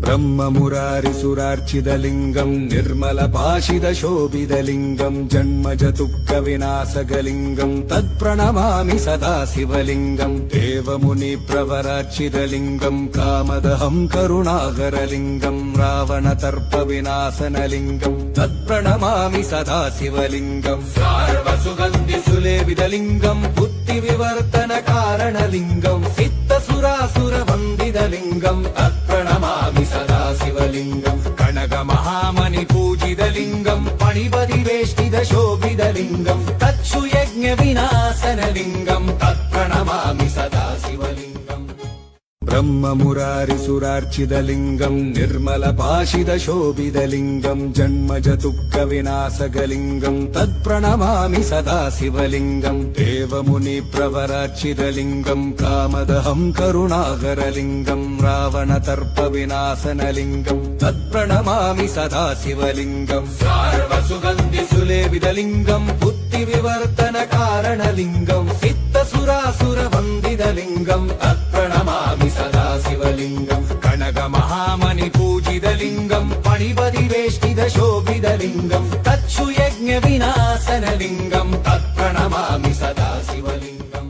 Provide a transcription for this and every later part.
ब्रह्ममुरारिसुरार्चितलिङ्गम् निर्मलपाशितशोभितलिङ्गम् जन्मजदुःखविनाशकलिङ्गम् तत्प्रणमामि सदा शिवलिङ्गम् देवमुनिप्रवरार्चितलिङ्गम् कामदहं करुणाकरलिङ्गम् रावणतर्पविनाशनलिङ्गम् तत्प्रणमामि सदा शिवलिङ्गम् सार्वसुगन्धिसुलेपितलिङ्गम् बुद्धिविवर्तनकारणलिङ्गम् सिद्धसुरासुरवन्दितलिङ्गम् तत्प्रणमामि सदा शिवलिङ्गम् कनकमहामणिपूजितलिङ्गम् पणिपतिवेष्टितशोभितलिङ्गम् तच्छुयज्ञविनाशनलिङ्गम् तत्प्रणमामि सदा शिवलिङ्गम् ब्रह्ममुरारिसुरार्चितलिङ्गम् निर्मलपाशितशोभितलिङ्गम् जन्मजदुःखविनाशकलिङ्गम् तत्प्रणमामि सदा शिवलिङ्गम् देवमुनिप्रवरार्चितलिङ्गम् कामदहं करुणाकरलिङ्गम् रावणतर्पविनाशनलिङ्गम् तत्प्रणमामि सदा शिवलिङ्गम् सार्वसुगन्धिसुलेपितलिङ्गम् बुद्धिविवर्तनकारणलिङ्गम् सिद्धसुरासुरवन्दितलिङ्गम् तत्प्रणमामि सदा शिवलिङ्गम् कनकमहामणिपूजितलिङ्गम् पणिपतिवेष्टितशोभितलिङ्गम् तच्छुयज्ञविनाशनलिङ्गम् तत्प्रणमामि सदा शिवलिङ्गम्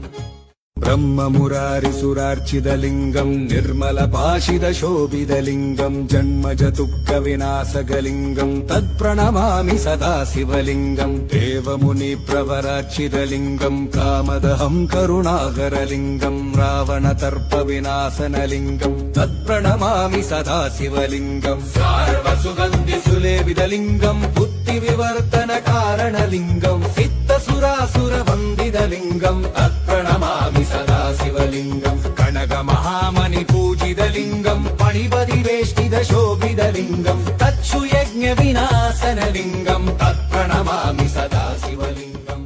ब्रह्ममुरारिसुरार्चितलिङ्गम् निर्मलपाशितशोभितलिङ्गम् जन्मजदुःखविनाशकलिङ्गम् तत्प्रणमामि सदा शिवलिङ्गम् देवमुनिप्रवरार्चितलिङ्गम् कामदहं करुणाकरलिङ्गम् रावणतर्पविनाशनलिङ्गम् तत्प्रणमामि सदा शिवलिङ्गम् सार्वसुगन्धिसुलेपितलिङ्गम् बुद्धिविवर्तनकारणलिङ्गम् सिद्धसुरासुरवन्दितलिङ्गम् तत्प्रणमामि सदा शिवलिङ्गम् कनकमहामणिपूजितलिङ्गम् पणिपतिवेष्टितशोभितलिङ्गम् तच्छुयज्ञविनाशनलिङ्गम् तत्प्रणमामि सदा शिवलिङ्गम्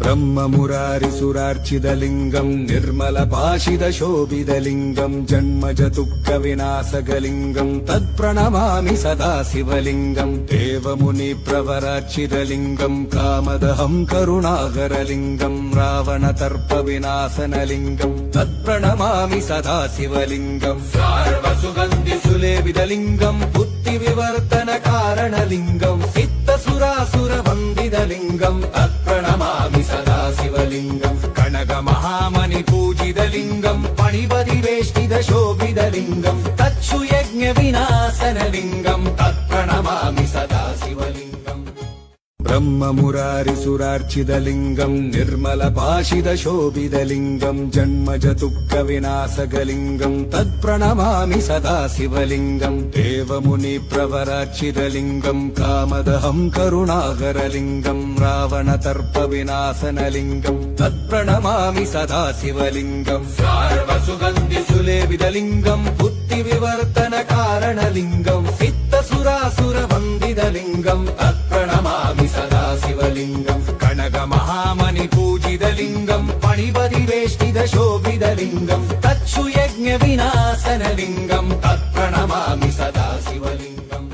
ब्रह्ममुरारिसुरार्चितलिङ्गम् निर्मलपाशितशोभितलिङ्गम् जन्मजदुःखविनाशकलिङ्गम् तत्प्रणमामि सदा शिवलिङ्गम् देवमुनिप्रवरार्चितलिङ्गम् कामदहं करुणाकरलिङ्गम् रावणतर्पविनाशनलिङ्गम् तत्प्रणमामि सदा शिवलिङ्गम् सार्वसुगन्धिसुलेपितलिङ्गम् बुद्धिविवर्तनकारणलिङ्गम् सिद्धसुरासुरवन्दितलिङ्गम् तत्प्रणमामि सदा शिवलिङ्गम् कनकमहामणिपूजितलिङ्गम् पणिपतिवेष्टितशोभितलिङ्गम् तच्छुयज्ञविनाशनलिङ्गम् तत्प्रणमामि सदा शिवलिङ्गम् ब्रह्ममुरारिसुरार्चितलिङ्गम् निर्मलपाशितशोभितलिङ्गम् जन्मजदुःखविनाशकलिङ्गम् तत्प्रणमामि सदा शिवलिङ्गम् देवमुनिप्रवरार्चितलिङ्गम् कामदहं करुणाकरलिङ्गम् रावणतर्पविनाशनलिङ्गम् तत्प्रणमामि सदा शिवलिङ्गम् सार्वसुगन्धिसुलेपितलिङ्गम् बुद्धिविवर्तनकारणलिङ्गम् सिद्धसुरासुरवन्दितलिङ्गम् तत्प्रणमामि सदा शिवलिङ्गम् कनकमहामणिपूजितलिङ्गम् पणिपतिवेष्टितशोभितलिङ्गम् तच्छुयज्ञविनाशनलिङ्गम् तत्प्रणमामि सदा शिवलिङ्गम्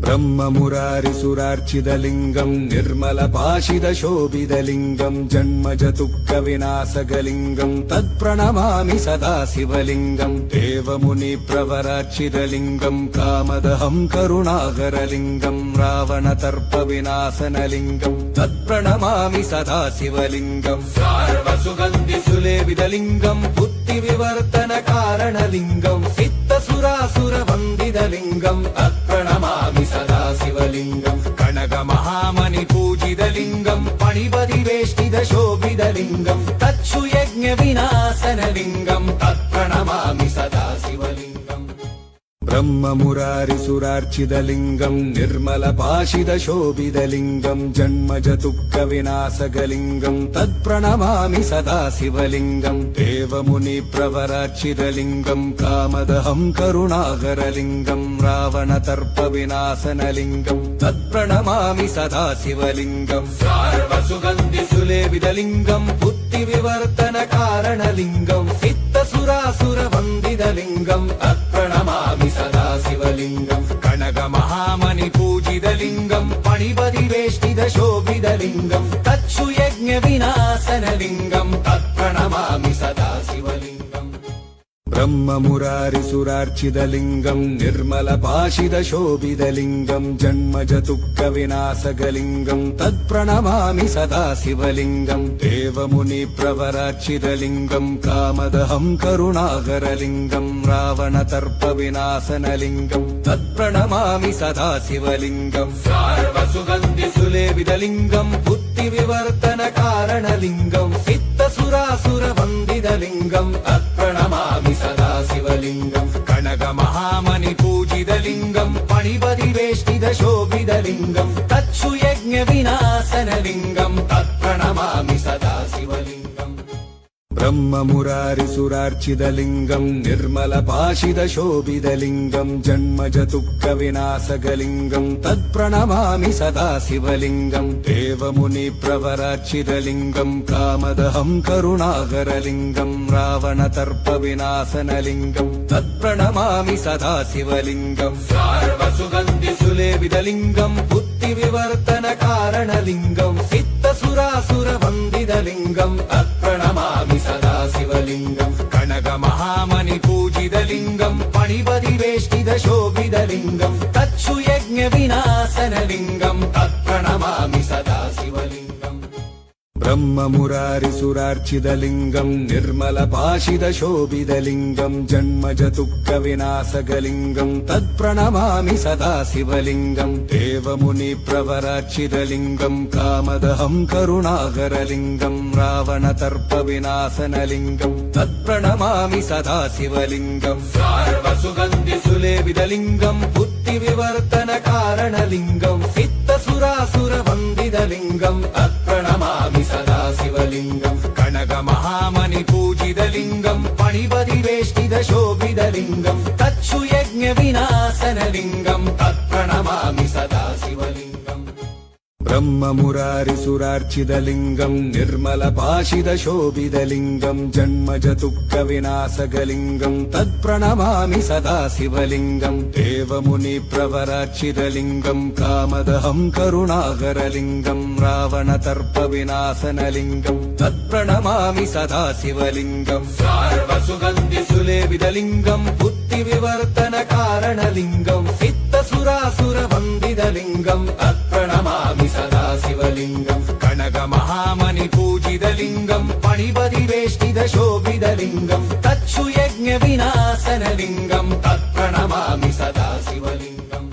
ब्रह्ममुरारिसुरार्चितलिङ्गम् निर्मलपाशितशोभितलिङ्गम् जन्मजदुःखविनाशकलिङ्गम् तत्प्रणमामि सदा शिवलिङ्गम् देवमुनिप्रवरार्चितलिङ्गम् कामदहं करुणाकरलिङ्गम् रावणतर्पविनाशनलिङ्गम् तत्प्रणमामि सदा शिवलिङ्गम् सार्वसुगन्धिसुलेपितलिङ्गम् बुद्धिविवर्तनकारणलिङ्गम् सिद्धसुरासुरवन्दितलिङ्गम् तत्प्रणमामि सदा शिवलिङ्गम् कनकमहामणिपूजितलिङ्गम् पणिपतिवेष्टितशोभितलिङ्गम् तच्छुयज्ञविनाशनलिङ्गम् तत्प्रणमामि सदा शिवलिङ्गम् ब्रह्ममुरारिसुरार्चितलिङ्गम् निर्मलपाशितशोभितलिङ्गम् जन्मजदुःखविनाशकलिङ्गम् तत्प्रणमामि सदा शिवलिङ्गम् देवमुनिप्रवरार्चितलिङ्गम् कामदहं करुणाकरलिङ्गम् रावणतर्पविनाशनलिङ्गम् तत्प्रणमामि सदा शिवलिङ्गम् सार्वसुगन्धिसुलेपितलिङ्गम् बुद्धिविवर्तनकारणलिङ्गम् सिद्धसुरासुरवन्दितलिङ्गम् तत्प्रणमामि सदा शिवलिङ्गम् कनकमहामणिपूजितलिङ्गम् पणिपतिवेष्टितशोभितलिङ्गम् तच्छुयज्ञविनाशनलिङ्गम् तत्प्रणमामि सदा शिवलिङ्गम् ब्रह्ममुरारिसुरार्चितलिङ्गम् निर्मलपाशितशोभितलिङ्गम् जन्मजदुःखविनाशकलिङ्गम् तत्प्रणमामि सदा शिवलिङ्गम् देवमुनिप्रवरार्चितलिङ्गम् कामदहम् करुणाकरलिङ्गम् रावणतर्पविनाशनलिङ्गम् तत्प्रणमामि सदा शिवलिङ्गम् सार्वसुगन्धिसुलेपितलिङ्गम् बुद्धिविवर्तनकारणलिङ्गम् सिद्धसुरासुरवन्दितलिङ्गम् तत्प्रणमामि सदा शिवलिङ्गम् कनकमहामणिपूजितलिङ्गम् पणिपतिवेष्टितशोभितलिङ्गम् तच्छुयज्ञविनाशनलिङ्गम् तत्प्रणमामि सदा शिवलिङ्गम् ब्रह्ममुरारिसुरार्चितलिङ्गम् निर्मलपाशितशोभितलिङ्गम् जन्मजदुःखविनाशकलिङ्गम् तत्प्रणमामि सदा शिवलिङ्गम् देवमुनिप्रवरार्चितलिङ्गम् कामदहम् करुणाकरलिङ्गम् रावणतर्पविनाशनलिङ्गम् तत्प्रणमामि सदा शिवलिङ्गम् सार्वसुगन्धिसुलेपितलिङ्गम् बुद्धिविवर्तनकारणलिङ्गम् सिद्धसुरासुरवन्दितलिङ्गम् तत्प्रणमामि सदा शिवलिङ्गम् कनकमहामणिपूजितलिङ्गम् पणिपतिवेष्टितशोभितलिङ्गम् तच्छुयज्ञविनाशनलिङ्गम् तत्प्रणमामि सदा शिवलिङ्गम् ब्रह्ममुरारिसुरार्चितलिङ्गम् निर्मलपाशितशोभितलिङ्गम् जन्मजदुःखविनाशकलिङ्गम् तत्प्रणमामि सदा शिवलिङ्गम् देवमुनिप्रवरार्चितलिङ्गम् कामदहम् करुणाकरलिङ्गम् रावणतर्पविनाशनलिङ्गम् तत्प्रणमामि सदा शिवलिङ्गम् सार्वसुगन्धिसुलेपितलिङ्गम् बुद्धिविवर्तनकारणलिङ्गम् सिद्धसुरासुरवन्दितलिङ्गम् तत्प्रणमामि सदा शिवलिङ्गम् कनकमहामणिपूजितलिङ्गम् पणिपतिवेष्टितशोभितलिङ्गम् तच्छुयज्ञविनाशनलिङ्गम् तत्प्रणमामि सदा शिवलिङ्गम् ब्रह्ममुरारिसुरार्चितलिङ्गम् निर्मलपाशितशोभितलिङ्गम् जन्मजदुःखविनाशकलिङ्गम् तत्प्रणमामि सदा शिवलिङ्गम् देवमुनिप्रवरार्चितलिङ्गम् कामदहम् करुणाकरलिङ्गम् रावणतर्पविनाशनलिङ्गम् तत्प्रणमामि सदा शिवलिङ्गम् सार्वसुगन्धिसुलेपितलिङ्गम् बुद्धिविवर्तनकारणलिङ्गम् सिद्धसुरासुरवन्दितलिङ्गम् तत्प्रणमामि सदा शिवलिङ्गम् कनकमहामणिपूजितलिङ्गम् पणिपतिवेष्टितशोभितलिङ्गम् तच्छुयज्ञविनाशनलिङ्गम् तत्प्रणमामि सदा शिवलिङ्गम्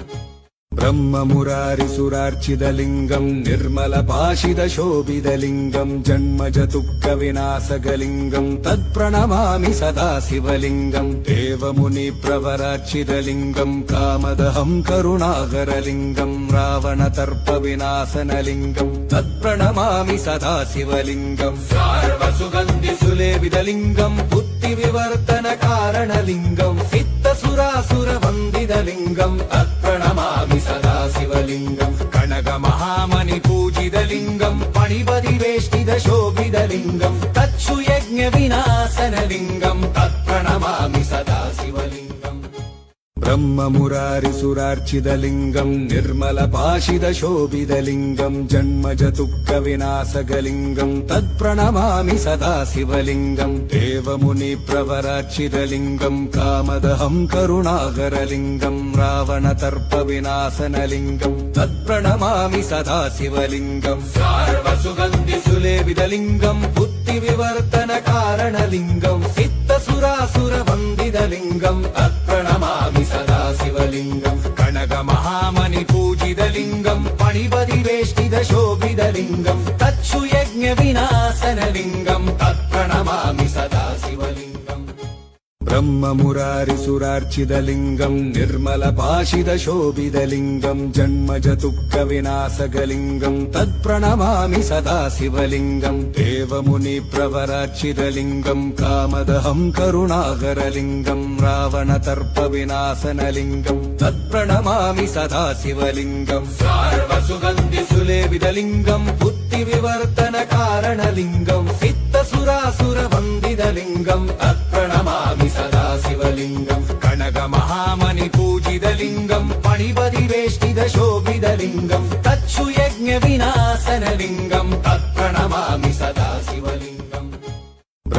ब्रह्ममुरारिसुरार्चितलिङ्गम् निर्मलपाशितशोभितलिङ्गम् जन्मजदुःखविनाशकलिङ्गम् तत्प्रणमामि सदा शिवलिङ्गम् देवमुनिप्रवरार्चितलिङ्गम् कामदहम् करुणाकरलिङ्गम् रावणतर्पविनाशनलिङ्गम् तत्प्रणमामि सदा शिवलिङ्गम् सार्वसुगन्धिसुलेपितलिङ्गम् बुद्धिविवर्तनकारणलिङ्गम् सिद्धसुरासुरवन्दितलिङ्गम् तत्प्रणमामि सदा शिवलिङ्गम् कनकमहामणिपूजितलिङ्गम् पणिपतिवेष्टितशोभितलिङ्गम् तच्छुयज्ञविनाशनलिङ्गम् तत्प्रणमामि सदा शिवलिङ्गम् ब्रह्ममुरारिसुरार्चितलिङ्गम् निर्मलपाशितशोभितलिङ्गम् जन्मजदुःखविनाशकलिङ्गम् तत्प्रणमामि सदा शिवलिङ्गम् देवमुनिप्रवरार्चितलिङ्गम् कामदहम् करुणाकरलिङ्गम् रावणतर्पविनाशनलिङ्गम् तत्प्रणमामि सदा शिवलिङ्गम् सार्वसुगन्धिसुलेपितलिङ्गम् बुद्धिविवर्तनकारणलिङ्गम् सिद्धसुरासुरवन्दितलिङ्गम् तत्प्रणमामि सदा शिवलिङ्गम् कनकमहामणिपूजितलिङ्गम् पणिपतिवेष्टितशोभितलिङ्गम् तच्छुयज्ञविनाशनलिङ्गम् तत्प्रणमामि सदा शिवलिङ्गम् ब्रह्ममुरारिसुरार्चितलिङ्गम् निर्मलपाशितशोभितलिङ्गम् जन्मजदुःखविनाशकलिङ्गम् तत्प्रणमामि सदा शिवलिङ्गम् देवमुनिप्रवरार्चितलिङ्गम् कामदहम् करुणाकरलिङ्गम् रावणतर्पविनाशनलिङ्गम् तत्प्रणमामि सदा शिवलिङ्गम् सार्वसुगन्धिसुलेपितलिङ्गम् बुद्धिविवर्तनकारणलिङ्गम् सिद्धसुरासुरवन्दितलिङ्गम् तत्प्रणमामि सदा शिवलिङ्गम् कनकमहामणिपूजितलिङ्गम् पणिपतिवेष्टितशोभितलिङ्गम् तच्छुयज्ञविनाशनलिङ्गम् तत्प्रणमामि सदा शिवलिङ्गम्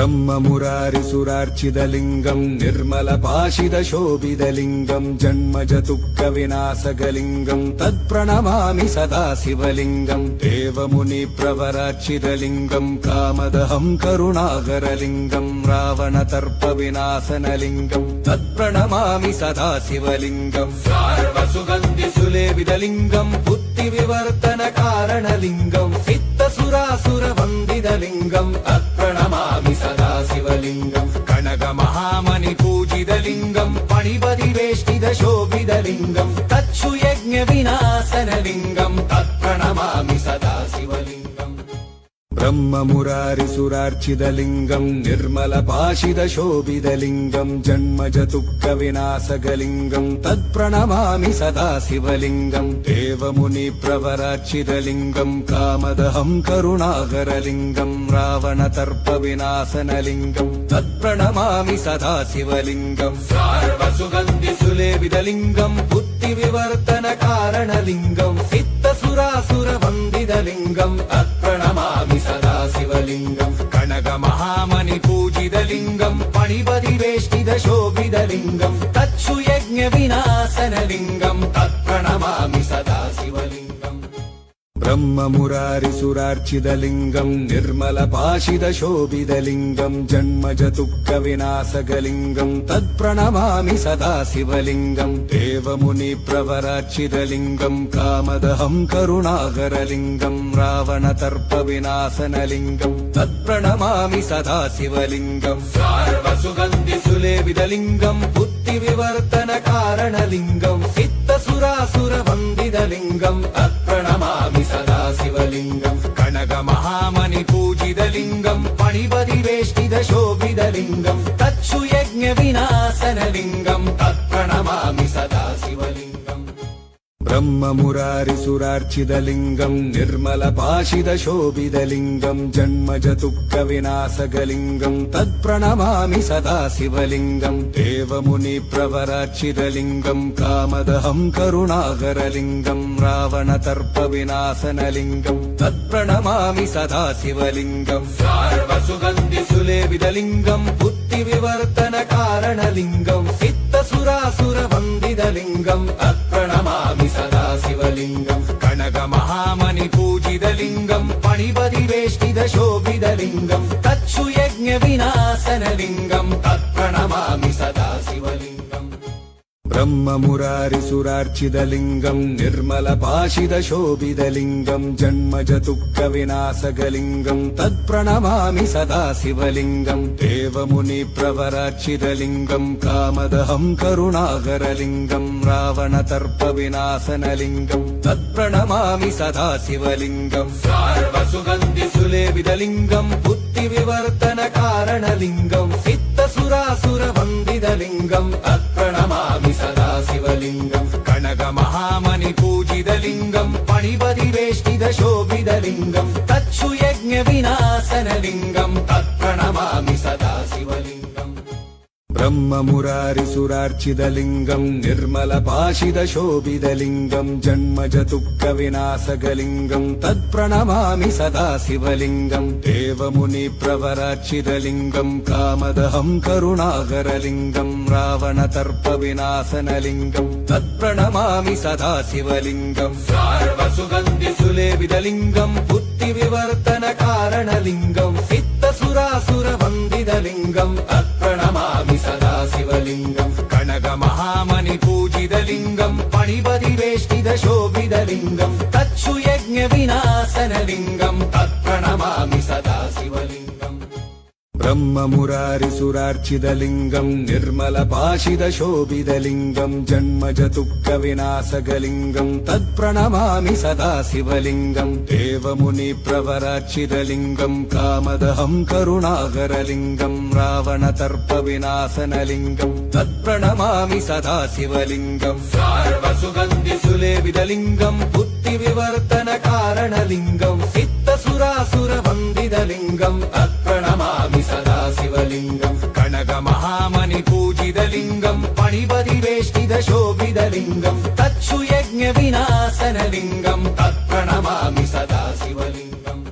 ब्रह्ममुरारिसुरार्चितलिङ्गं निर्मलपाशितशोभितलिङ्गं जन्मजदुःखविनाशकलिङ्गं तत्प्रणमामि सदा शिवलिङ्गं देवमुनिप्रवरार्चितलिङ्गं कामदहं करुणाकरलिङ्गं रावणतर्पविनाशनलिङ्गं तत्प्रणमामि सदा शिवलिङ्गं सार्वसुगन्धिसुलेपितलिङ्गं बुद्धिविवर्तनकारणलिङ्गं सिद्धसुरासुरवन्दितलिङ्गं तत्प्रणमामि सदा शिवलिङ्गं कनकमहामणिपूजितलिङ्गं पणिपतिवेष्टितशोभितलिङ्गं तच्छुयज्ञविनाशनलिङ्गं तत्प्रणमामि सदा शिवलिङ्गम् ब्रह्ममुरारिसुरार्चितलिङ्गं निर्मलपाशितशोभितलिङ्गं जन्मजदुःखविनाशकलिङ्गं तत्प्रणमामि सदा शिवलिङ्गं देवमुनिप्रवरार्चितलिङ्गं कामदहं करुणाकरलिङ्गं रावणतर्पविनाशनलिङ्गं तत्प्रणमामि सदा शिवलिङ्गं सार्वसुगन्धिसुलेपितलिङ्गं बुद्धिविवर्तनकारणलिङ्गं सिद्धसुरासुरवन्दितलिङ्गं तत्प्रणमामि सदा शिवलिङ्गं कनकमहामणिपूजितलिङ्गं पणिपतिवेष्टितशोभितलिङ्गं तच्छुयज्ञविनाशनलिङ्गं तत्प्रणमामि सदा शिवलिङ्गम् ब्रह्ममुरारिसुरार्चितलिङ्गं निर्मलपाशितशोभितलिङ्गं जन्मजदुःखविनाशकलिङ्गं तत्प्रणमामि सदा शिवलिङ्गं देवमुनिप्रवरार्चितलिङ्गं कामदहं करुणाकरलिङ्गं रावणतर्पविनाशनलिङ्गं तत्प्रणमामि सदा शिवलिङ्गं सार्वसुगन्धिसुलेपितलिङ्गं बुद्धिविवर्तनकारणलिङ्गं सिद्धसुरासुरवन्दितलिङ्गं तत्प्रणमामि सदा शिवलिङ्गं कनकमहामणिपूजितलिङ्गं पणिपतिवेष्टितशोभितलिङ्गं तच्छुयज्ञविनाशनलिङ्गं तत्प्रणमामि सदा शिवलिङ्गम् ब्रह्ममुरारिसुरार्चितलिङ्गं निर्मलपाशितशोभितलिङ्गं जन्मजदुःखविनाशकलिङ्गं तत्प्रणमामि सदा शिवलिङ्गं देवमुनिप्रवरार्चितलिङ्गं कामदहं करुणाकरलिङ्गं रावणतर्पविनाशनलिङ्गं तत्प्रणमामि सदा शिवलिङ्गं सार्वसुगन्धिसुलेपितलिङ्गं बुद्धिविवर्तनकारणलिङ्गं सिद्धसुरासुरवन्दितलिङ्गं तत्प्रणमामि सदा शिवलिङ्गं कनकमहामणिपूजितलिङ्गं पणिपतिवेष्टितशोभितलिङ्गं तच्छुयज्ञविनाशनलिङ्गं तत्प्रणमामि सदा शिवलिङ्गम् ब्रह्ममुरारिसुरार्चितलिङ्गं निर्मलपाशितशोभितलिङ्गं जन्मजदुःखविनाशकलिङ्गं तत्प्रणमामि सदा शिवलिङ्गं देवमुनिप्रवरार्चितलिङ्गं कामदहं करुणाकरलिङ्गं रावणतर्पविनाशनलिङ्गं तत्प्रणमामि सदा शिवलिङ्गं सार्वसुगन्धिसुलेपितलिङ्गं बुद्धिविवर्तनकारणलिङ्गं सिद्धसुरासुरवन्दितलिङ्गं तत्प्रणमामि सदा शिवलिङ्गं कनकमहामणिपूजितलिङ्गं पणिपतिवेष्टितशोभितलिङ्गं तच्छुयज्ञविनाशनलिङ्गं तत्प्रणमामि सदा शिवलिङ्गम् ब्रह्ममुरारिसुरार्चितलिङ्गं निर्मलपाशितशोभितलिङ्गं जन्मजदुःखविनाशकलिङ्गं तत्प्रणमामि सदा शिवलिङ्गं देवमुनिप्रवरार्चितलिङ्गं कामदहं करुणाकरलिङ्गं रावणतर्पविनाशनलिङ्गं तत्प्रणमामि सदा शिवलिङ्गं सार्वसुगन्धिसुलेपितलिङ्गं बुद्धिविवर्तनकारणलिङ्गं सिद्धसुरासुरवन्दितलिङ्गं तत्प्रणमामि सदा शिवलिङ्गं कनकमहामणिपूजितलिङ्गं पणिपतिवेष्टितशोभितलिङ्गं तच्छुयज्ञविनाशनलिङ्गं तत्प्रणमामि सदा शिवलिङ्गम् ब्रह्ममुरारिसुरार्चितलिङ्गं निर्मलपाशितशोभितलिङ्गं जन्मजदुःखविनाशकलिङ्गं तत्प्रणमामि सदा शिवलिङ्गं देवमुनिप्रवरार्चितलिङ्गं कामदहं करुणाकरलिङ्गं रावणतर्पविनाशनलिङ्गं तत्प्रणमामि सदा शिवलिङ्गं सार्वसुगन्धिसुलेपितलिङ्गं बुद्धिविवर्तनकारणलिङ्गं सिद्धसुरासुरवन्दितलिङ्गं तत्प्रणमामि सदा शिवलिङ्गं कनकमहामणिपूजितलिङ्गं पणिपतिवेष्टितशोभितलिङ्गं तच्छुयज्ञविनाशनलिङ्गं तत्प्रणमामि सदा शिवलिङ्गम्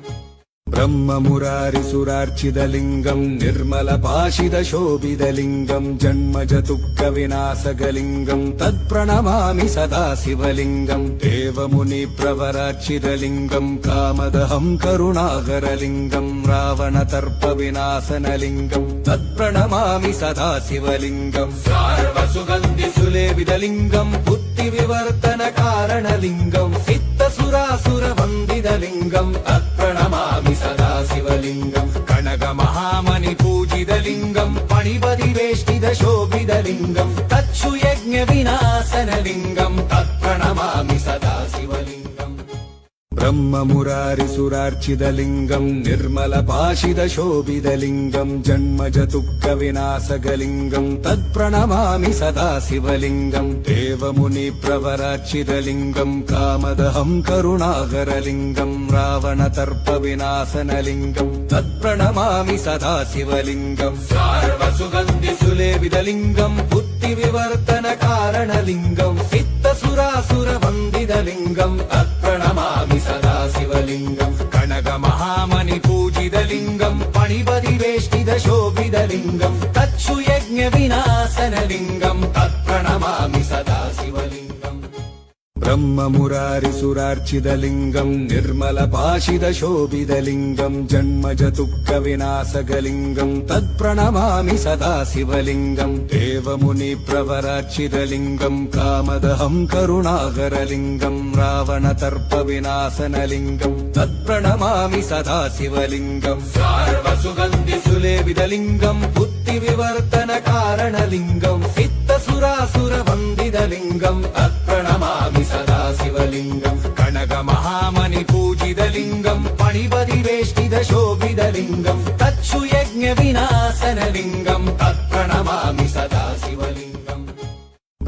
ब्रह्ममुरारिसुरार्चितलिङ्गं निर्मलपाशितशोभितलिङ्गं जन्मजदुःखविनाशकलिङ्गं तत्प्रणमामि सदा शिवलिङ्गं देवमुनिप्रवरार्चितलिङ्गं कामदहं करुणाकरलिङ्गं रावणतर्पविनाशनलिङ्गं तत्प्रणमामि सदा शिवलिङ्गं सार्वसुगन्धिसुलेपितलिङ्गं बुद्धिविवर्तनकारणलिङ्गं सिद्धसुरासुरवन्दितलिङ्गं तत्प्रणमामि सदा शिवलिङ्गं कनकमहामणिपूजितलिङ्गं पणिपतिवेष्टितशोभितलिङ्गं तच्छुयज्ञविनाशनलिङ्गं तत्प्रणमामि सदा शिवलिङ्गम् ब्रह्ममुरारिसुरार्चितलिङ्गं निर्मलपाशितशोभितलिङ्गं जन्मजदुःखविनाशकलिङ्गं तत्प्रणमामि सदा शिवलिङ्गं देवमुनिप्रवरार्चितलिङ्गं कामदहं करुणाकरलिङ्गं रावणतर्पविनाशनलिङ्गं तत्प्रणमामि सदा शिवलिङ्गं सार्वसुगन्धिसुलेपितलिङ्गं बुद्धिविवर्तनकारणलिङ्गं सिद्धसुरासुरवन्दितलिङ्गं तत्प्रणमामि सदा शिवलिङ्गं कनकमहामणिपूजितलिङ्गं पणिपतिवेष्टितशोभितलिङ्गं तच्छुयज्ञविनाशनलिङ्गं तत्प्रणमामि सदा शिवलिङ्गम् ब्रह्ममुरारिसुरार्चितलिङ्गं निर्मलपाशितशोभितलिङ्गं जन्मजदुःखविनाशकलिङ्गं तत्प्रणमामि सदा शिवलिङ्गं देवमुनिप्रवरार्चितलिङ्गं कामदहं करुणाकरलिङ्गं रावणतर्पविनाशनलिङ्गं तत्प्रणमामि सदा शिवलिङ्गं सार्वसुगन्धिसुलेपितलिङ्गं बुद्धिविवर्तनकारणलिङ्गं सिद्धसुरासुरवन्दितलिङ्गं तत्प्रणमामि सदा शिवलिङ्गं कनकमहामणिपूजितलिङ्गं पणिपतिवेष्टितशोभितलिङ्गं तच्छुयज्ञविनाशनलिङ्गं तत्प्रणमामि सदा शिवलिङ्गम्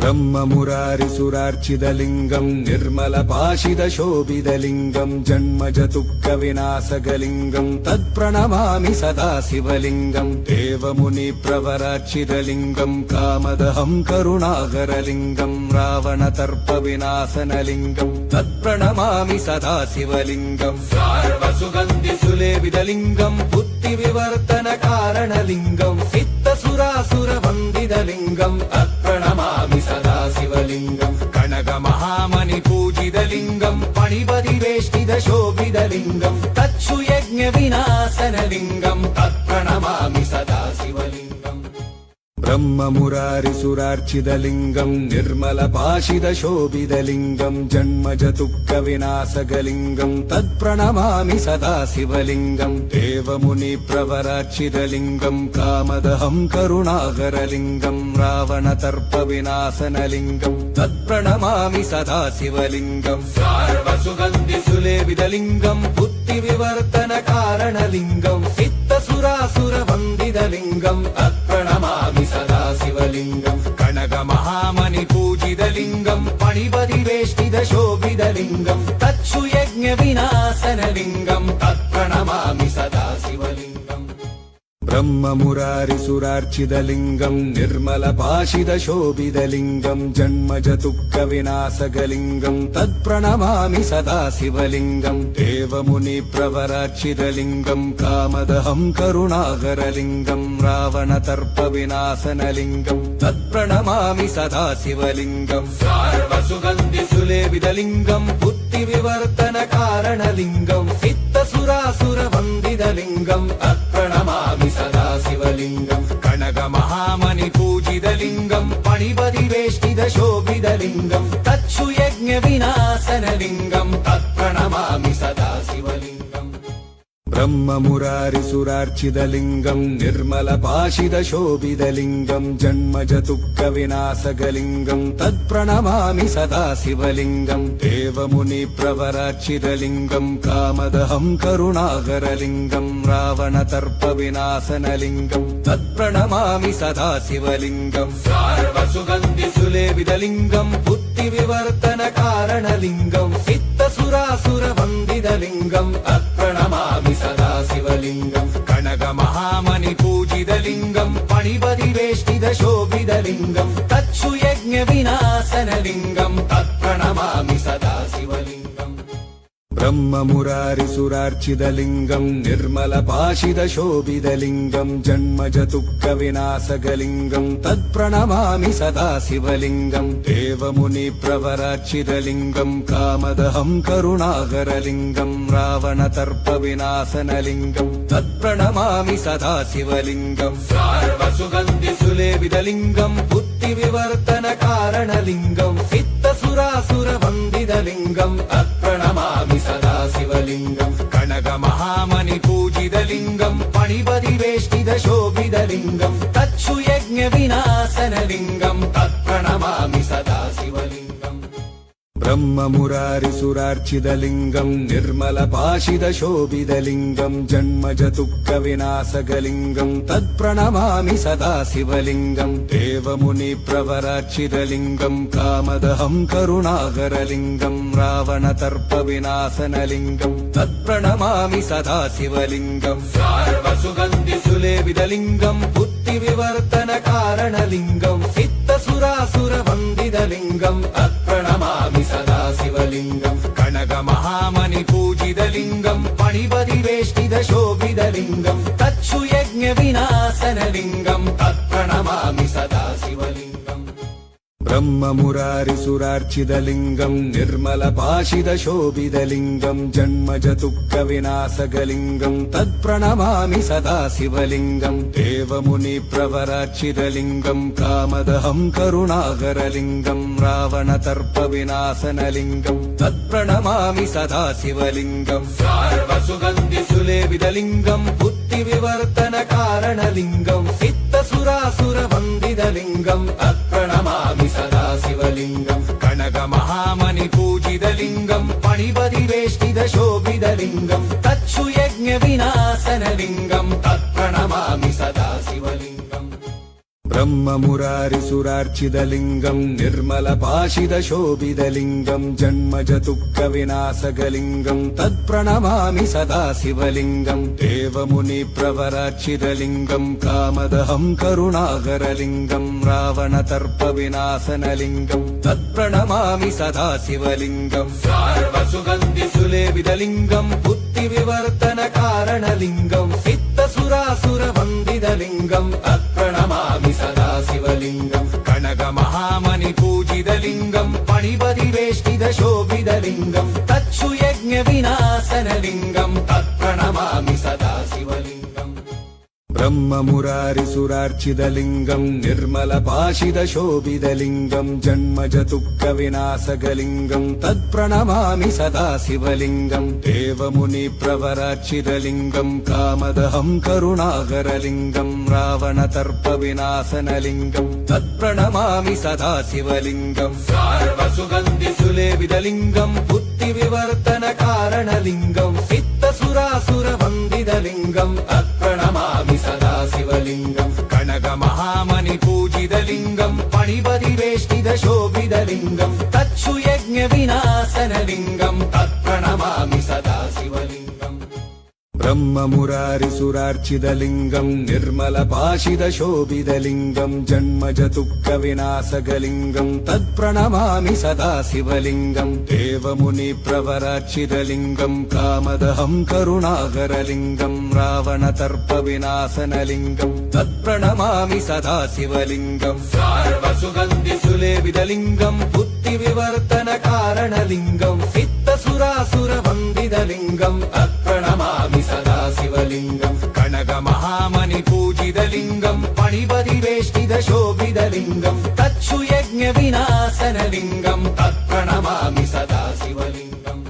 ब्रह्ममुरारिसुरार्चितलिङ्गं निर्मलपाशितशोभितलिङ्गं जन्मजदुःखविनाशकलिङ्गं तत्प्रणमामि सदा शिवलिङ्गं देवमुनिप्रवरार्चितलिङ्गं कामदहं करुणाकरलिङ्गं रावणतर्पविनाशनलिङ्गं तत्प्रणमामि सदा शिवलिङ्गं सार्वसुगन्धिसुलेपितलिङ्गं बुद्धिविवर्तनकारणलिङ्गं सिद्धसुरासुरवन्दितलिङ्गं तत्प्रणमामि सदा शिवलिङ्गं कनकमहामणिपूजितलिङ्गं पणिपतिवेष्टितशोभितलिङ्गं तच्छुयज्ञविनाशनलिङ्गं तत्प्रणमामि सदा शिवलिङ्गम् ब्रह्ममुरारिसुरार्चितलिङ्गं निर्मलपाशितशोभितलिङ्गं जन्मजदुःखविनाशकलिङ्गं तत्प्रणमामि सदा शिवलिङ्गं देवमुनिप्रवरार्चितलिङ्गं कामदहं करुणाकरलिङ्गं रावणतर्पविनाशनलिङ्गं तत्प्रणमामि सदा शिवलिङ्गं सार्वसुगन्धिसुलेपितलिङ्गं बुद्धिविवर्तनकारणलिङ्गं सिद्धसुरासुरवन्दितलिङ्गं तत्प्रणमामि सदा शिवलिङ्गं कनकमहामणिपूजितलिङ्गं पणिपतिवेष्टितशोभितलिङ्गं तच्छुयज्ञविनाशनलिङ्गं तत्प्रणमामि सदा शिवलिङ्गम् ब्रह्ममुरारिसुरार्चितलिङ्गं निर्मलपाशितशोभितलिङ्गं जन्मजदुःखविनाशकलिङ्गं तत्प्रणमामि सदा शिवलिङ्गं देवमुनिप्रवरार्चितलिङ्गं कामदहं करुणाकरलिङ्गं रावणतर्पविनाशनलिङ्गं तत्प्रणमामि सदा शिवलिङ्गं सार्वसुगन्धिसुलेपितलिङ्गं बुद्धिविवर्तनकारणलिङ्गं सिद्धसुरासुरवन्दितलिङ्गं तत्प्रणमामि सदा शिवलिङ्गं कनकमहामणिपूजितलिङ्गं पणिपतिवेष्टितशोभितलिङ्गं तच्छुयज्ञविनाशनलिङ्गं तत्प्रणमामि सदा शिवलिङ्गम् ब्रह्ममुरारिसुरार्चितलिङ्गं निर्मलपाशितशोभितलिङ्गं जन्मजदुःखविनाशकलिङ्गं तत्प्रणमामि सदा शिवलिङ्गं देवमुनिप्रवरार्चितलिङ्गं कामदहं करुणाकरलिङ्गं रावणतर्पविनाशनलिङ्गं तत्प्रणमामि सदा शिवलिङ्गं सार्वसुगन्धिसुलेपितलिङ्गं बुद्धिविवर्तनकारणलिङ्गं सिद्धसुरासुरवन्दितलिङ्गं तत्प्रणमामि सदा शिवलिङ्गं कनकमहामणिपूजितलिङ्गं पणिपतिवेष्टितशोभितलिङ्गं तच्छुयज्ञविनाशनलिङ्गं तत्प्रणमामि सदा शिवलिङ्गम् ब्रह्ममुरारिसुरार्चितलिङ्गम् निर्मलपाशितशोभितलिङ्गम् जन्मजदुःखविनाशकलिङ्गम् तत्प्रणमामि सदा शिवलिङ्गम् देवमुनिप्रवरार्चितलिङ्गम् कामदहं करुणाकरलिङ्गम् रावणतर्पविनाशनलिङ्गम् तत्प्रणमामि सदा शिवलिङ्गम् सार्वसुगन्धिसुलेपितलिङ्गम् बुद्धिविवर्तनकारणलिङ्गम् सिद्धसुरासुरवन्दितलिङ्गम् तत्प्रणमामि सदा शिवलिङ्गम् कनकमहामणिपूजितलिङ्गम् पणिपतिवेष्टितशोभितलिङ्गम् तच्छुयज्ञविनाशनलिङ्गम् तत्प्रणमामि सदा शिवलिङ्गम् ब्रह्ममुरारिसुरार्चितलिङ्गम् निर्मलपाशितशोभितलिङ्गम् जन्मजदुःखविनाशकलिङ्गम् तत्प्रणमामि सदा शिवलिङ्गम् देवमुनिप्रवरार्चितलिङ्गम् कामदहं करुणाकरलिङ्गम् रावणतर्पविनाशनलिङ्गम् तत्प्रणमामि सदा शिवलिङ्गम् सार्वसुगन्धिसुलेपितलिङ्गम् बुद्धिविवर्तनकारणलिङ्गम् सिद्धसुरासुरवन्दितलिङ्गम् तत्प्रणमामि सदा शिवलिङ्गम् कनकमहामणिपूजितलिङ्गम् पणिपतिवेष्टितशोभितलिङ्गम् तच्छुयज्ञविनाशनलिङ्गम् तत्प्रणमामि सदा शिवलिङ्गम् ब्रह्ममुरारिसुरार्चितलिङ्गम् निर्मलपाशितशोभितलिङ्गम् जन्मजदुःखविनाशकलिङ्गम् तत्प्रणमामि सदा शिवलिङ्गम् देवमुनिप्रवरार्चितलिङ्गम् कामदहं करुणाकरलिङ्गम् रावणतर्पविनाशनलिङ्गम् तत्प्रणमामि सदा शिवलिङ्गम् सार्वसुगन्धिसुलेपितलिङ्गम् बुद्धिविवर्तनकारणलिङ्गम् सिद्धसुरासुरवन्दितलिङ्गम् तत्प्रणमामि सदा शिवलिङ्गम् कनकमहामणिपूजितलिङ्गम् पणिपतिवेष्टितशोभितलिङ्गम् तच्छुयज्ञविनाशनलिङ्गम् तत्प्रणमामि सदा शिवलिङ्गम् ब्रह्ममुरारिसुरार्चितलिङ्गम् निर्मलपाशितशोभितलिङ्गम् जन्मजदुःखविनाशकलिङ्गम् तत्प्रणमामि सदा शिवलिङ्गम् देवमुनिप्रवरार्चितलिङ्गम् कामदहं करुणाकरलिङ्गम् रावणतर्पविनाशनलिङ्गम् तत्प्रणमामि सदा शिवलिङ्गम् सार्वसुगन्धिसुलेपितलिङ्गम् बुद्धिविवर्तनकारणलिङ्गम् सिद्धसुरासुरवन्दितलिङ्गम् तत्प्रणमामि सदा शिवलिङ्गम् कनकमहामणिपूजितलिङ्गम् पणिपतिवेष्टितशोभितलिङ्गम् तच्छुयज्ञविनाशनलिङ्गम् तत्प्रणमामि सदा शिवलिङ्गम् ब्रह्ममुरारिसुरार्चितलिङ्गम् निर्मलपाशितशोभितलिङ्गम् जन्मजदुःखविनाशकलिङ्गम् तत्प्रणमामि सदा शिवलिङ्गम् देवमुनिप्रवरार्चितलिङ्गम् कामदहं करुणाकरलिङ्गम् रावणतर्पविनाशनलिङ्गम् तत्प्रणमामि सदा शिवलिङ्गम् सार्वसुगन्धिसुलेपितलिङ्गम् बुद्धिविवर्तनकारणलिङ्गम् सिद्धसुरासुरवन्दितलिङ्गम् तत्प्रणमामि सदा शिवलिङ्गम् कनकमहामणिपूजितलिङ्गम् पणिपतिवेष्टितशोभितलिङ्गम् तच्छुयज्ञविनाशनलिङ्गम् तत्प्रणमामि सदा शिवलिङ्गम् ब्रह्ममुरारिसुरार्चितलिङ्गम् निर्मलपाशितशोभितलिङ्गम् जन्मजदुःखविनाशकलिङ्गम् तत्प्रणमामि सदा शिवलिङ्गम् देवमुनिप्रवरार्चितलिङ्गम् कामदहं करुणाकरलिङ्गम् रावणतर्पविनाशनलिङ्गम् तत्प्रणमामि सदा शिवलिङ्गम् सार्वसुगन्धिसुलेपितलिङ्गम् बुद्धिविवर्तनकारणलिङ्गम् सिद्धसुरासुरवन्दितलिङ्गम् तत्प्रणमामि सदा शिवलिङ्गम् कनकमहामणिपूजितलिङ्गम् पणिपतिवेष्टितशोभितलिङ्गम् तच्छुयज्ञविनाशनलिङ्गम् तत्प्रणमामि सदा शिवलिङ्गम्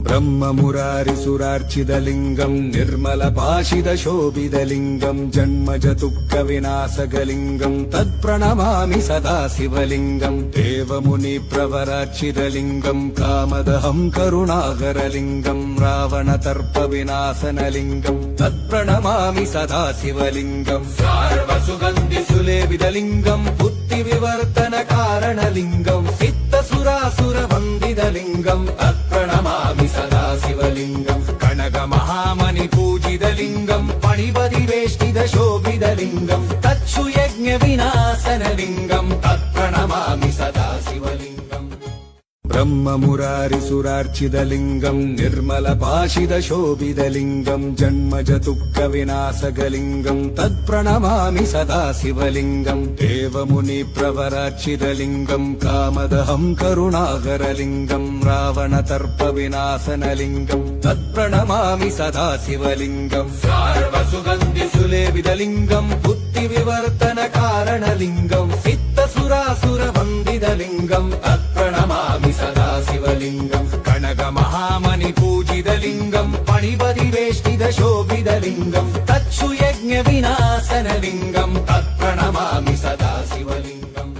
ब्रह्ममुरारिसुरार्चितलिङ्गम् निर्मलपाशितशोभितलिङ्गम् जन्मजदुःखविनाशकलिङ्गम् तत्प्रणमामि सदा शिवलिङ्गम् देवमुनिप्रवरार्चितलिङ्गम् कामदहं करुणाकरलिङ्गम् रावणतर्पविनाशनलिङ्गम् तत्प्रणमामि सदा शिवलिङ्गम् सार्वसुगन्धिसुलेपितलिङ्गम् बुद्धिविवर्तनकारणलिङ्गम् सिद्धसुरासुरवन्दितलिङ्गम् तत्प्रणमामि सदा शिवलिङ्गम् कनकमहामणिपूजितलिङ्गम् पणिपतिवेष्टितशोभितलिङ्गम् तच्छुयज्ञविनाशनलिङ्गम् तत्प्रणमामि सदा शिवलिङ्गम् ब्रह्ममुरारिसुरार्चितलिङ्गम् निर्मलपाशितशोभितलिङ्गम् जन्मजदुःखविनाशकलिङ्गम् तत्प्रणमामि सदा शिवलिङ्गम् देवमुनिप्रवरार्चितलिङ्गम् कामदहं करुणाकरलिङ्गम् रावणतर्पविनाशनलिङ्गम् तत्प्रणमामि सदा शिवलिङ्गम् सार्वसुगन्धिसुलेपितलिङ्गम् बुद्धिविवर्तनकारणलिङ्गम् सिद्धसुरासुरवन्दितलिङ्गम् तत्प्रणमामि सदा शिवलिङ्गम् कनकमहामणिपूजितलिङ्गम् पणिपतिवेष्टितशोभितलिङ्गम् तच्छुयज्ञविनाशनलिङ्गम् तत्प्रणमामि सदा शिवलिङ्गम्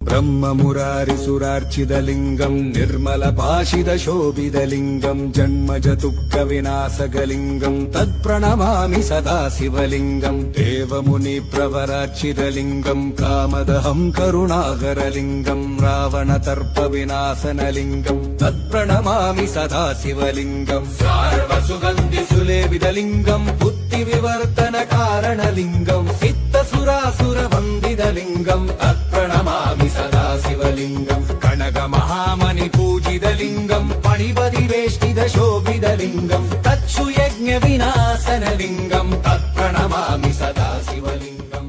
ब्रह्ममुरारिसुरार्चितलिङ्गम् निर्मलपाशितशोभितलिङ्गम् जन्मजदुःखविनाशकलिङ्गम् तत्प्रणमामि सदा शिवलिङ्गम् देवमुनिप्रवरार्चितलिङ्गम् कामदहं करुणाकरलिङ्गम् रावणतर्पविनाशनलिङ्गम् तत्प्रणमामि सदा शिवलिङ्गम् सार्वसुगन्धिसुलेपितलिङ्गम् बुद्धिविवर्तनकारणलिङ्गम् सिद्धसुरासुरवन्दितलिङ्गम् तत्प्रणमामि सदा शिवलिङ्गम् कनकमहामणिपूजितलिङ्गम् पणिपतिवेष्टितशोभितलिङ्गम् तच्छुयज्ञविनाशनलिङ्गम् तत्प्रणमामि सदा शिवलिङ्गम्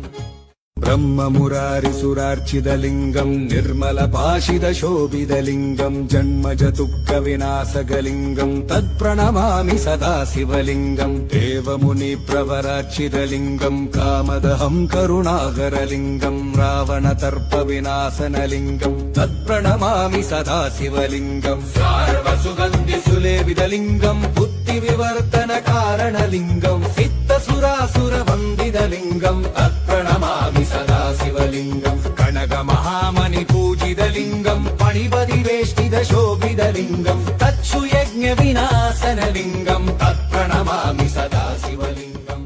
ब्रह्ममुरारिसुरार्चितलिङ्गम् निर्मलपाशितशोभितलिङ्गम् जन्मजदुःखविनाशकलिङ्गम् तत्प्रणमामि सदा शिवलिङ्गम् देवमुनिप्रवरार्चितलिङ्गम् कामदहं करुणाकरलिङ्गम् रावणतर्पविनाशनलिङ्गम् तत्प्रणमामि सदा शिवलिङ्गम् सार्वसुगन्धिसुलेपितलिङ्गम् बुद्धिविवर्तनकारणलिङ्गम् सिद्धसुरासुरवन्दितलिङ्गम् तत्प्रणमामि सदा शिवलिङ्गम् कनकमहामणिपूजितलिङ्गम् पणिपतिवेष्टितशोभितलिङ्गम् तच्छुयज्ञविनाशनलिङ्गम् तत्प्रणमामि सदा शिवलिङ्गम्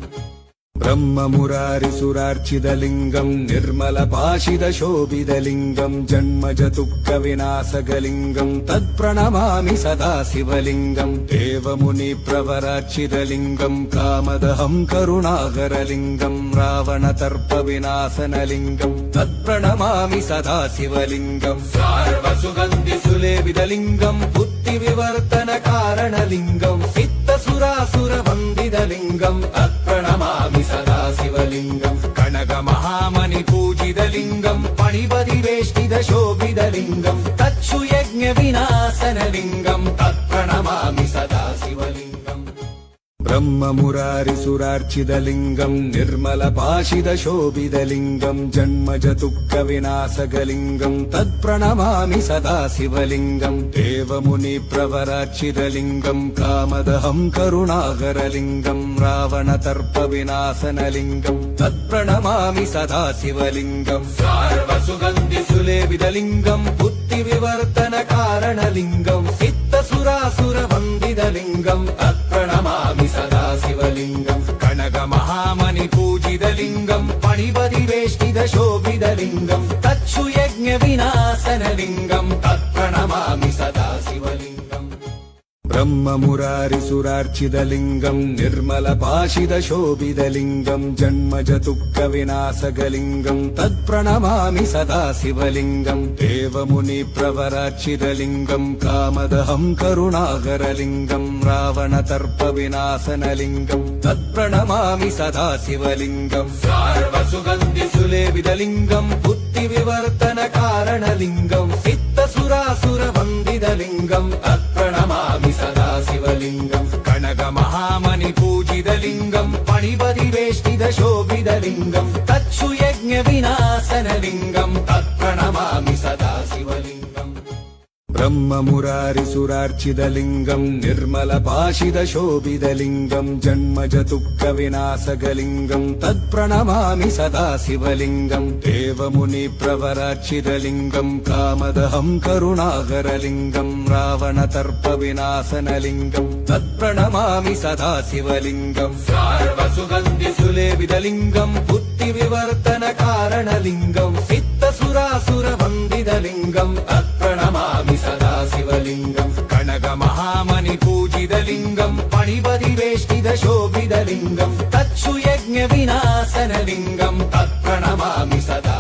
ब्रह्ममुरारिसुरार्चितलिङ्गम् निर्मलपाशितशोभितलिङ्गम् जन्मजदुःखविनाशकलिङ्गम् तत्प्रणमामि सदा शिवलिङ्गम् देवमुनिप्रवरार्चितलिङ्गम् कामदहं करुणाकरलिङ्गम् रावणतर्पविनाशनलिङ्गम् तत्प्रणमामि सदा शिवलिङ्गम् सार्वसुगन्धिसुलेपितलिङ्गम् बुद्धिविवर्तनकारणलिङ्गम् सिद्धसुरासुरवन्दितलिङ्गम् तत्प्रणमामि सदा शिवलिङ्गम् कनकमहामणिपूजितलिङ्गम् पणिपतिवेष्टितशोभितलिङ्गम् तच्छुयज्ञविनाशनलिङ्गम् तत्प्रणमामि सदा शिवलिङ्गम् ब्रह्ममुरारिसुरार्चितलिङ्गम् निर्मलपाशितशोभितलिङ्गम् जन्मजदुःखविनाशकलिङ्गम् तत्प्रणमामि सदा शिवलिङ्गम् देवमुनिप्रवरार्चितलिङ्गम् कामदहं करुणाकरलिङ्गम् रावणतर्पविनाशनलिङ्गम् तत्प्रणमामि सदा शिवलिङ्गम् सार्वसुगन्धिसुलेपितलिङ्गम् बुद्धिविवर्तनकारणलिङ्गम् सिद्धसुरासुरवन्दितलिङ्गम् तत्प्रणमामि सदा शिवलिङ्गम् कनकमहामणिपूजितलिङ्गम् पणिपतिवेष्टितशोभितलिङ्गम् तच्छुयज्ञविनाशनलिङ्गम् तत्प्रणमामि सदा शिवलिङ्गम् ब्रह्ममुरारिसुरार्चितलिङ्गम् निर्मलपाशितशोभितलिङ्गम् जन्मजदुःखविनाशकलिङ्गम् तत्प्रणमामि सदा शिवलिङ्गम् देवमुनिप्रवरार्चितलिङ्गम् कामदहं करुणाकरलिङ्गम् रावणतर्पविनाशनलिङ्गम् तत्प्रणमामि सदा शिवलिङ्गम् सार्वसुगन्धिसुलेपितलिङ्गम् बुद्धिविवर्तनकारणलिङ्गम् सिद्धसुरासुरवन्दितलिङ्गम् तत्प्रणमामि सदा शिवलिङ्गम् कनकमहामणिपूजितलिङ्गम् पणिपतिवेष्टितशोभितलिङ्गम् तच्छुयज्ञविनाशनलिङ्गम् तत्प्रणमामि सदा शिवलिङ्गम् ब्रह्ममुरारिसुरार्चितलिङ्गम् निर्मलपाशितशोभितलिङ्गम् जन्मजदुःखविनाशकलिङ्गम् तत्प्रणमामि सदा शिवलिङ्गम् देवमुनिप्रवरार्चितलिङ्गम् कामदहं करुणाकरलिङ्गम् रावणतर्पविनाशनलिङ्गम् तत्प्रणमामि सदा शिवलिङ्गम् सार्वसुगन्धिसुलेपितलिङ्गम् बुद्धिविवर्तनकारणलिङ्गम् सिद्धसुरासुरवन्दितलिङ्गम् तत्प्रणमामि सदा शिवलिङ्गम् कनकमहामणिपूजितलिङ्गम् पणिपतिवेष्टितशोभितलिङ्गम् तच्छुयज्ञविनाशनलिङ्गम् तत्प्रणमामि सदा